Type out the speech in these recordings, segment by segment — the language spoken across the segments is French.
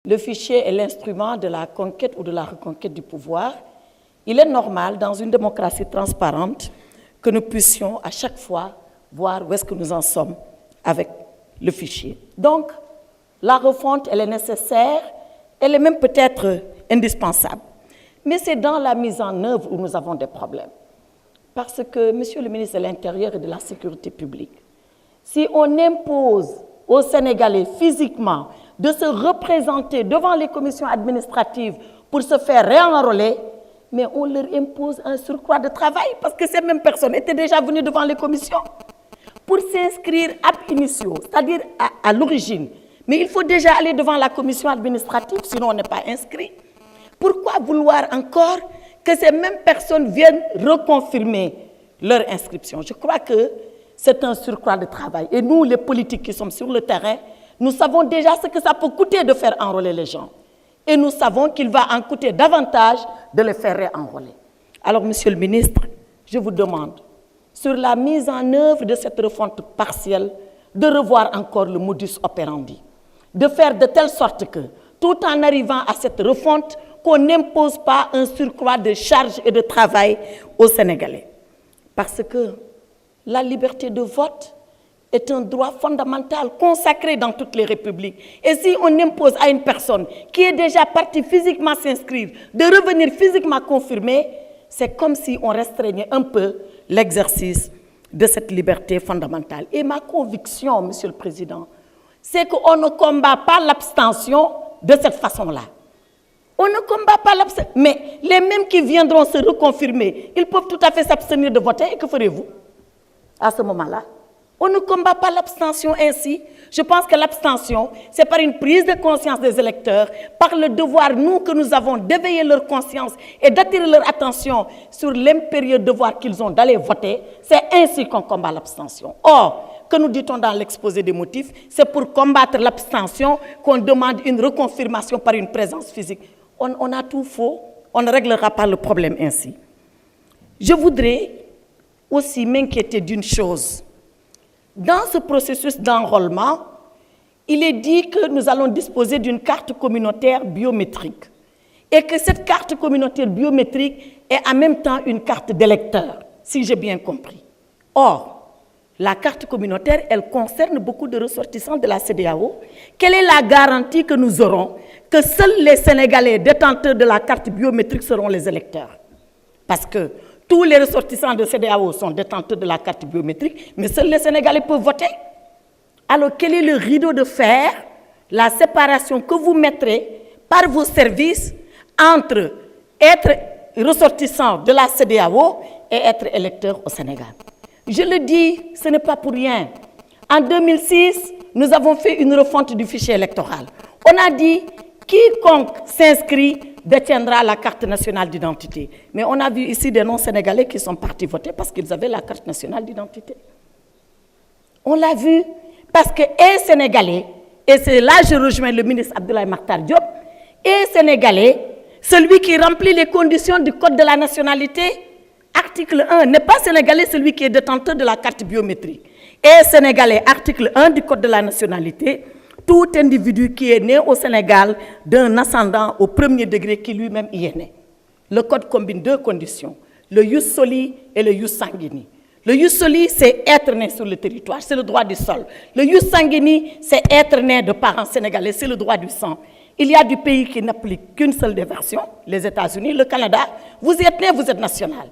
le fichier est l'instrument de la conquête ou de la reconquête du pouvoir, il est normal, dans une démocratie transparente, que nous puissions à chaque fois voir où est-ce que nous en sommes avec le fichier. Donc, la refonte, elle est nécessaire, elle est même peut-être indispensable. Mais c'est dans la mise en œuvre où nous avons des problèmes. Parce que, Monsieur le ministre de l'Intérieur et de la Sécurité publique, si on impose aux Sénégalais physiquement de se représenter devant les commissions administratives pour se faire réenrôler, mais on leur impose un surcroît de travail parce que ces mêmes personnes étaient déjà venues devant les commissions pour s'inscrire ab initio, c'est-à-dire à l'origine. Mais il faut déjà aller devant la commission administrative, sinon on n'est pas inscrit. Pourquoi vouloir encore que ces mêmes personnes viennent reconfirmer leur inscription? Je crois que c'est un surcroît de travail. Et nous, les politiques qui sommes sur le terrain, nous savons déjà ce que ça peut coûter de faire enrôler les gens. Et nous savons qu'il va en coûter davantage de les faire réenrôler. Alors, Monsieur le ministre, je vous demande, sur la mise en œuvre de cette refonte partielle, de revoir encore le modus operandi, de faire de telle sorte que, tout en arrivant à cette refonte, qu'on n'impose pas un surcroît de charges et de travail aux Sénégalais. Parce que la liberté de vote est un droit fondamental consacré dans toutes les républiques. Et si on impose à une personne qui est déjà partie physiquement s'inscrire de revenir physiquement confirmer, c'est comme si on restreignait un peu l'exercice de cette liberté fondamentale. Et ma conviction, Monsieur le Président, c'est qu'on ne combat pas l'abstention de cette façon-là. On ne combat pas l'abstention. Mais les mêmes qui viendront se reconfirmer, ils peuvent tout à fait s'abstenir de voter. Et que ferez-vous à ce moment-là? On ne combat pas l'abstention ainsi. Je pense que l'abstention, c'est par une prise de conscience des électeurs, par le devoir, nous, que nous avons d'éveiller leur conscience et d'attirer leur attention sur l'impérieux devoir qu'ils ont d'aller voter. C'est ainsi qu'on combat l'abstention. Or, que nous dit-on dans l'exposé des motifs, c'est pour combattre l'abstention qu'on demande une reconfirmation par une présence physique. On a tout faux, on ne réglera pas le problème ainsi. Je voudrais aussi m'inquiéter d'une chose. Dans ce processus d'enrôlement, il est dit que nous allons disposer d'une carte communautaire biométrique et que cette carte communautaire biométrique est en même temps une carte d'électeur, si j'ai bien compris. Or, la carte communautaire, elle concerne beaucoup de ressortissants de la CEDEAO. Quelle est la garantie que nous aurons que seuls les Sénégalais détenteurs de la carte biométrique seront les électeurs? Parce que tous les ressortissants de CEDEAO sont détenteurs de la carte biométrique, mais seuls les Sénégalais peuvent voter. Alors, quel est le rideau de fer, la séparation que vous mettrez par vos services entre être ressortissant de la CEDEAO et être électeur au Sénégal? Je le dis, ce n'est pas pour rien. En 2006, nous avons fait une refonte du fichier électoral. On a dit, quiconque s'inscrit détiendra la carte nationale d'identité. Mais on a vu ici des non-sénégalais qui sont partis voter parce qu'ils avaient la carte nationale d'identité. On l'a vu parce que et sénégalais, et c'est là que je rejoins le ministre Abdoulaye Makhtar Diop, et sénégalais, celui qui remplit les conditions du code de la nationalité, article 1, n'est pas sénégalais celui qui est détenteur de la carte biométrique. Et sénégalais, article 1 du code de la nationalité, tout individu qui est né au Sénégal d'un ascendant au premier degré qui lui-même y est né. Le code combine deux conditions, le jus soli et le jus sanguini. Le jus soli, c'est être né sur le territoire, c'est le droit du sol. Le jus sanguini, c'est être né de parents sénégalais, c'est le droit du sang. Il y a du pays qui n'applique qu'une seule des versions, les États-Unis, le Canada. Vous êtes né, vous êtes national.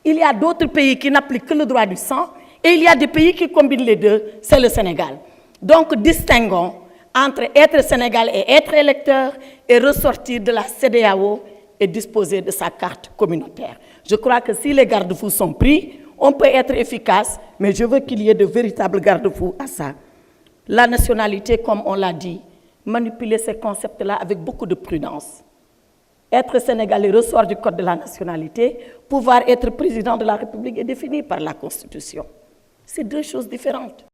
Il y a d'autres pays qui n'appliquent que le droit du sang, et il y a des pays qui combinent les deux, c'est le Sénégal. Donc, distinguons entre être sénégalais et être électeur et ressortir de la CEDEAO et disposer de sa carte communautaire. Je crois que si les garde-fous sont pris, on peut être efficace, mais je veux qu'il y ait de véritables garde-fous à ça. La nationalité, comme on l'a dit, manipuler ces concepts-là avec beaucoup de prudence. Être sénégalais ressort du code de la nationalité, pouvoir être président de la République est défini par la Constitution. C'est deux choses différentes.